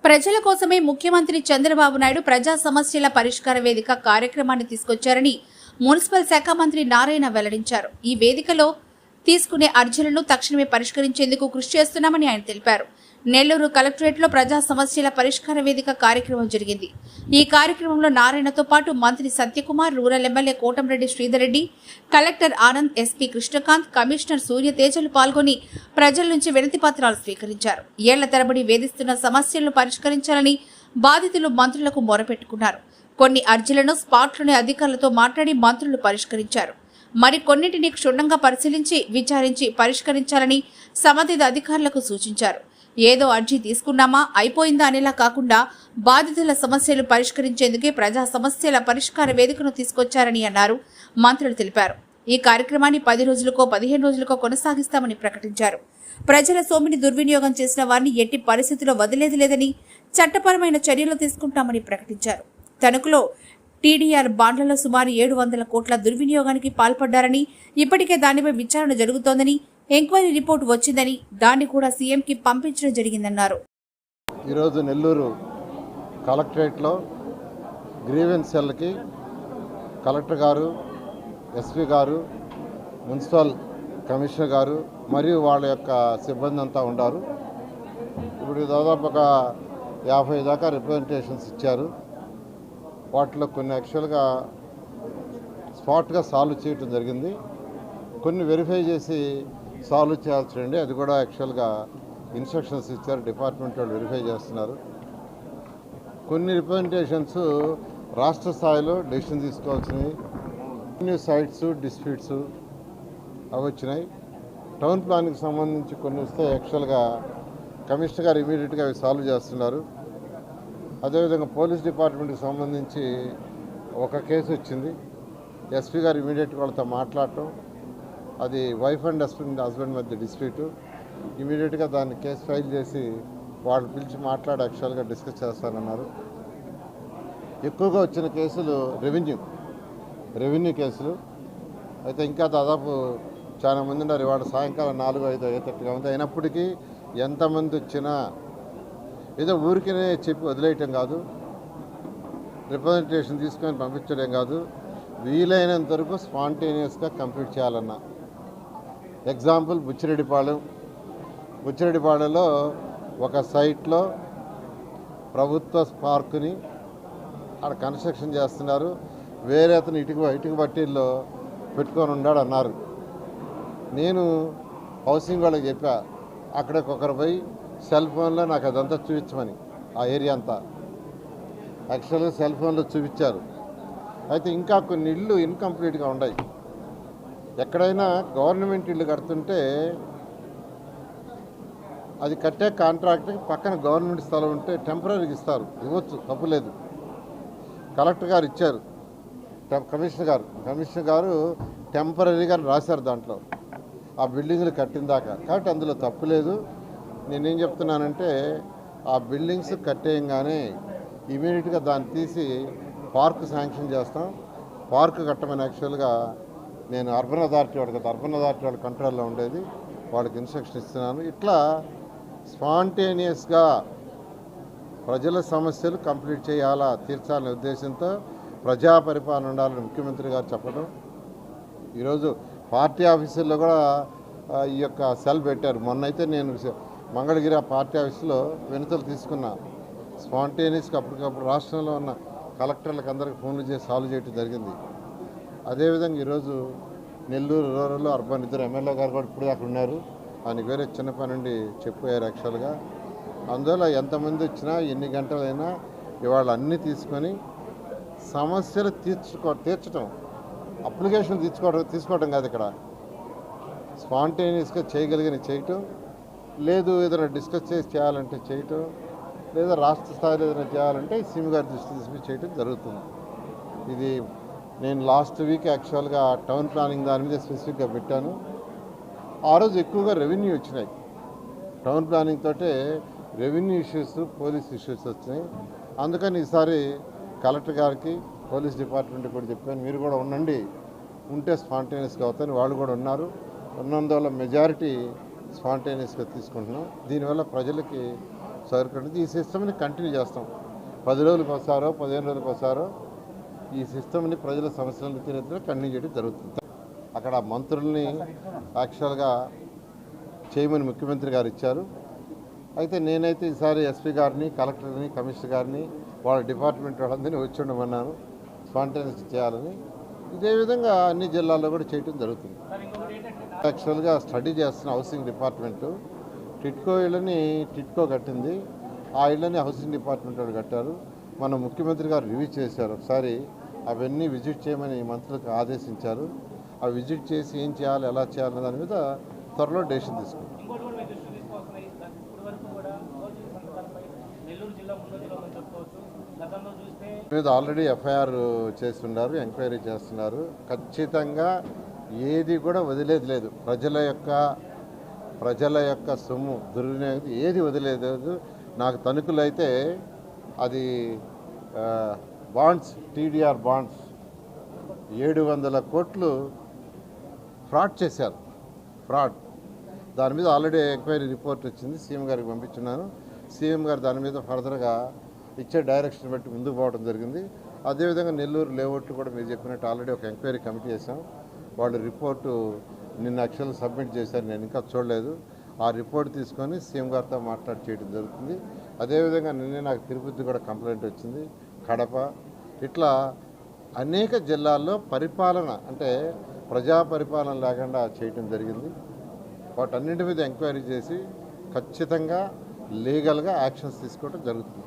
ప్రజల కోసమే ముఖ్యమంత్రి చంద్రబాబు నాయుడు ప్రజా సమస్యల పరిష్కార వేదిక కార్యక్రమాన్ని తీసుకొచ్చారని మున్సిపల్ శాఖ మంత్రి నారాయణ వెల్లడించారు. ఈ వేదికలో తీసుకునే అర్జీలను తక్షణమే పరిష్కరించేందుకు కృషి చేస్తున్నామని ఆయన తెలిపారు. నెల్లూరు కలెక్టరేట్లో ప్రజా సమస్యల పరిష్కార వేదిక కార్యక్రమం జరిగింది. ఈ కార్యక్రమంలో నారాయణతో పాటు మంత్రి Satyakumar, rural MLA Kotamreddy Sridhar Reddy, collector Anand, SP Krishnakanth, commissioner Surya తేజలు పాల్గొని ప్రజల నుంచి వినతి పత్రాలు స్వీకరించారు. ఏళ్ల తరబడి వేధిస్తున్న సమస్యలను పరిష్కరించాలని బాధితులు మంత్రులకు మొరపెట్టుకున్నారు. కొన్ని అర్జీలను స్పాట్లోని అధికారులతో మాట్లాడి మంత్రులు పరిష్కరించారు. మరికొన్నింటిని క్షుణ్ణంగా పరిశీలించి విచారించి పరిష్కరించాలని సంబంధిత అధికారులకు సూచించారు. ఏదో అర్జీ తీసుకున్నామా అయిపోయిందా అనేలా కాకుండా బాధితుల సమస్యలు పరిష్కరించేందుకే ప్రజా సమస్యల పరిష్కార వేదికను తీసుకొచ్చారని అన్నారు. మంత్రులు తెలిపారు. ఈ కార్యక్రమాన్ని 10 రోజులకో 15 రోజులకో కొనసాగిస్తామని ప్రకటించారు. ప్రజల సొమ్ముని దుర్వినియోగం చేసిన వారిని ఎట్టి పరిస్థితుల్లో వదిలేది లేదని, చట్టపరమైన చర్యలు తీసుకుంటామని ప్రకటించారు. తణుకులో టీడీఆర్ బాండ్లలో సుమారు 700 కోట్ల దుర్వినియోగానికి పాల్పడ్డారని, ఇప్పటికే దానిపై విచారణ జరుగుతోందని, ఎంక్వైరీ రిపోర్ట్ వచ్చిందని, దాన్ని కూడా సీఎంకి పంపించడం జరిగిందన్నారు. ఈరోజు నెల్లూరు కలెక్టరేట్లో గ్రీవెన్స్ సెల్కి కలెక్టర్ గారు, ఎస్పీ గారు, మున్సిపల్ కమిషనర్ గారు మరియు వాళ్ళ యొక్క సిబ్బంది అంతా ఉన్నారు. ఇప్పుడు దాదాపు ఒక 50 దాకా రిప్రజెంటేషన్స్ ఇచ్చారు. వాటిలో కొన్ని యాక్చువల్గా స్పాట్గా సాల్వ్ చేయటం జరిగింది. కొన్ని వెరిఫై చేసి సాల్వ్ చేయాల్సిందండి. అది కూడా యాక్చువల్గా ఇన్స్ట్రక్షన్స్ ఇచ్చారు. డిపార్ట్మెంట్ వాళ్ళు వెరిఫై చేస్తున్నారు. కొన్ని రిప్రజెంటేషన్స్ రాష్ట్ర స్థాయిలో డెసిషన్ తీసుకోవాల్సినవి, కొన్ని సైట్స్ డిస్ప్యూట్స్ అవి వచ్చినాయి. టౌన్ ప్లాన్కి సంబంధించి కొన్ని వస్తే యాక్చువల్గా కమిషనర్ గారు ఇమీడియట్గా అవి సాల్వ్ చేస్తున్నారు. అదేవిధంగా పోలీస్ డిపార్ట్మెంట్కి సంబంధించి ఒక కేసు వచ్చింది. ఎస్పీ గారు ఇమీడియట్గా వాళ్ళతో మాట్లాడటం, అది వైఫ్ అండ్ హస్బెండ్ మధ్య డిస్ప్యూటు. ఇమీడియట్గా దాన్ని కేసు ఫైల్ చేసి వాళ్ళు పిలిచి మాట్లాడి యాక్చువల్గా డిస్కస్ చేస్తానన్నారు. ఎక్కువగా వచ్చిన కేసులు రెవెన్యూ కేసులు అయితే ఇంకా దాదాపు చాలా మంది ఉన్నారు. ఇవాళ సాయంకాలం 4, 5 అయ్యేటట్టుగా ఉంది. అయినప్పటికీ ఎంతమంది వచ్చినా ఏదో ఊరికనే చెప్పి వదిలేయటం కాదు, రిప్రజెంటేషన్ తీసుకొని పంపించడం కాదు, వీలైనంత వరకు స్పాంటేనియస్గా కంప్లీట్ చేయాలన్న. ఎగ్జాంపుల్ బుచ్చిరెడ్డిపాళెంలో ఒక సైట్లో ప్రభుత్వ పార్కుని అక్కడ కన్స్ట్రక్షన్ చేస్తున్నారు. వేరే అతను ఇటుక బట్టీల్లో పెట్టుకొని ఉన్నాడు అన్నారు. నేను హౌసింగ్ వాళ్ళకి చెప్పా, అక్కడికి ఒకరు పోయి సెల్ ఫోన్లో నాకు అదంతా చూపించమని, ఆ ఏరియా అంతా యాక్చువల్గా సెల్ ఫోన్లో చూపించారు. అయితే ఇంకా కొన్ని ఇళ్ళు ఇన్కంప్లీట్గా ఉన్నాయి. ఎక్కడైనా గవర్నమెంట్ ఇల్లు కడుతుంటే అది కట్టే కాంట్రాక్ట్కి పక్కన గవర్నమెంట్ స్థలం ఉంటే టెంపరీగా ఇస్తారు, ఇవ్వచ్చు, తప్పులేదు. కలెక్టర్ గారు ఇచ్చారు, కమిషనర్ గారు టెంపరీగా రాశారు దాంట్లో ఆ బిల్డింగ్లు కట్టిన దాకా. కాబట్టి అందులో తప్పులేదు. నేనేం చెప్తున్నానంటే ఆ బిల్డింగ్స్ కట్టేయంగానే ఇమీడియట్గా దాన్ని తీసి పార్క్ శాంక్షన్ చేస్తాం. పార్క్ కట్టమని యాక్చువల్గా నేను అర్బన్ అథారిటీ వాళ్ళ కంట్రోల్లో ఉండేది, వాళ్ళకి ఇన్స్ట్రక్షన్ ఇస్తున్నాను. ఇట్లా స్పాంటేనియస్గా ప్రజల సమస్యలు కంప్లీట్ చేయాలా, తీర్చాలనే ఉద్దేశంతో ప్రజా పరిపాలన ఉండాలని ముఖ్యమంత్రి గారు చెప్పడం. ఈరోజు పార్టీ ఆఫీసుల్లో కూడా ఈ యొక్క సెల్ పెట్టారు. మొన్నైతే నేను మంగళగిరి ఆ పార్టీ ఆఫీసులో వినతులు తీసుకున్నా. స్పాంటేనియస్గా అప్పటికప్పుడు రాష్ట్రంలో ఉన్న కలెక్టర్లకు అందరికీ ఫోన్లు చేసి సాల్వ్ చేయడం జరిగింది. అదేవిధంగా ఈరోజు నెల్లూరు రూరల్ అర్బన్ 2 ఎమ్మెల్యే గారు కూడా ఇప్పుడు అక్కడ ఉన్నారు. ఆయనకి వేరే చిన్న పని నుండి చెప్పారు యాక్చువల్గా. అందువల్ల ఎంతమంది వచ్చినా ఎన్ని గంటలైనా ఇవాళ అన్నీ తీసుకొని సమస్యలు తీర్చడం, అప్లికేషన్ తీసుకోవడం కాదు. ఇక్కడ స్పాంటేనియస్గా చేయగలిగిన చేయటం, లేదు ఏదైనా డిస్కస్ చేసి చేయాలంటే చేయటం, లేదా రాష్ట్ర స్థాయిలో ఏదైనా చేయాలంటే సీఎం గారి దృష్టి తీసుకుని చేయటం జరుగుతుంది. ఇది నేను లాస్ట్ వీక్ యాక్చువల్గా టౌన్ ప్లానింగ్ దాని మీద స్పెసిఫిక్గా పెట్టాను. ఆ రోజు ఎక్కువగా రెవెన్యూ వచ్చినాయి. టౌన్ ప్లానింగ్ తోటే రెవెన్యూ ఇష్యూస్, పోలీస్ ఇష్యూస్ వచ్చినాయి. అందుకని ఈసారి కలెక్టర్ గారికి, పోలీస్ డిపార్ట్మెంట్ కూడా చెప్పాను, మీరు కూడా ఉంటే స్పాంటేనియస్గా అవుతాయని. వాళ్ళు కూడా ఉన్నందువల్ల మెజారిటీ స్పాంటేనియస్గా తీసుకుంటున్నాం. దీనివల్ల ప్రజలకి సరుకుంటుంది. ఈ సిస్టమ్ని కంటిన్యూ చేస్తాం. 10 రోజులకు ఒకసారో 15 రోజులకు ఒకసారో ఈ సిస్టమ్ని ప్రజల సమస్యలను తీరేందుకు కంటిన్యూ చేయడం జరుగుతుంది. అక్కడ మంత్రుల్ని యాక్చువల్గా చేయమని ముఖ్యమంత్రి గారు ఇచ్చారు. అయితే నేనైతే ఈసారి ఎస్పీ గారిని, కలెక్టర్ని, కమిషనర్ గారిని, వాళ్ళ డిపార్ట్మెంట్ వాళ్ళందరినీ వచ్చి ఉండమన్నాను స్పాంటేనియస్ చేయాలని. ఇదే విధంగా అన్ని జిల్లాల్లో కూడా చేయడం జరుగుతుంది. యాక్చువల్గా స్టడీ చేస్తున్న హౌసింగ్ డిపార్ట్మెంటు టిట్కో ఇళ్ళని టిట్కో కట్టింది. ఆ ఇళ్ళని హౌసింగ్ డిపార్ట్మెంట్ వాళ్ళు కట్టారు. మన ముఖ్యమంత్రి గారు రివ్యూ చేశారు. ఒకసారి అవన్నీ విజిట్ చేయమని మంత్రులకు ఆదేశించారు. అవి విజిట్ చేసి ఏం చేయాలి, ఎలా చేయాలనే దాని మీద త్వరలో డెసిషన్ తీసుకుంటాం. మీద ఆల్రెడీ ఎఫ్ఐఆర్ చేస్తున్నారు, ఎంక్వైరీ చేస్తున్నారు. ఖచ్చితంగా ఏది కూడా వదిలేదు లేదు. ప్రజల యొక్క సొమ్ము దుర్వినియోగం ఏది వదిలేదు లేదు. నాకు తణుకులు అయితే అది బాండ్స్, టీడీఆర్ బాండ్స్ 700 కోట్లు ఫ్రాడ్ చేశారు. దాని మీద ఆల్రెడీ ఎంక్వైరీ రిపోర్ట్ వచ్చింది, సీఎం గారికి పంపించున్నాను. సీఎం గారు దాని మీద ఫర్దర్గా ఇచ్చే డైరెక్షన్ బట్టి ముందుకు పోవడం జరిగింది. అదేవిధంగా నెల్లూరు లేఅవుట్ కూడా మీరు చెప్పినట్టు ఆల్రెడీ ఒక ఎంక్వైరీ కమిటీ చేశాం. వాళ్ళు రిపోర్టు నిన్న యాక్చువల్గా సబ్మిట్ చేశారు, నేను ఇంకా చూడలేదు. ఆ రిపోర్ట్ తీసుకొని సీఎం గారితో మాట్లాడి చేయడం జరుగుతుంది. అదేవిధంగా నిన్నే నాకు తిరుపతి కూడా కంప్లైంట్ వచ్చింది, కడప. ఇట్లా అనేక జిల్లాల్లో పరిపాలన అంటే ప్రజా పరిపాలన లేకుండా చేయడం జరిగింది. వాటన్నింటి మీద ఎంక్వైరీ చేసి ఖచ్చితంగా లీగల్గా యాక్షన్స్ తీసుకోవడం జరుగుతుంది.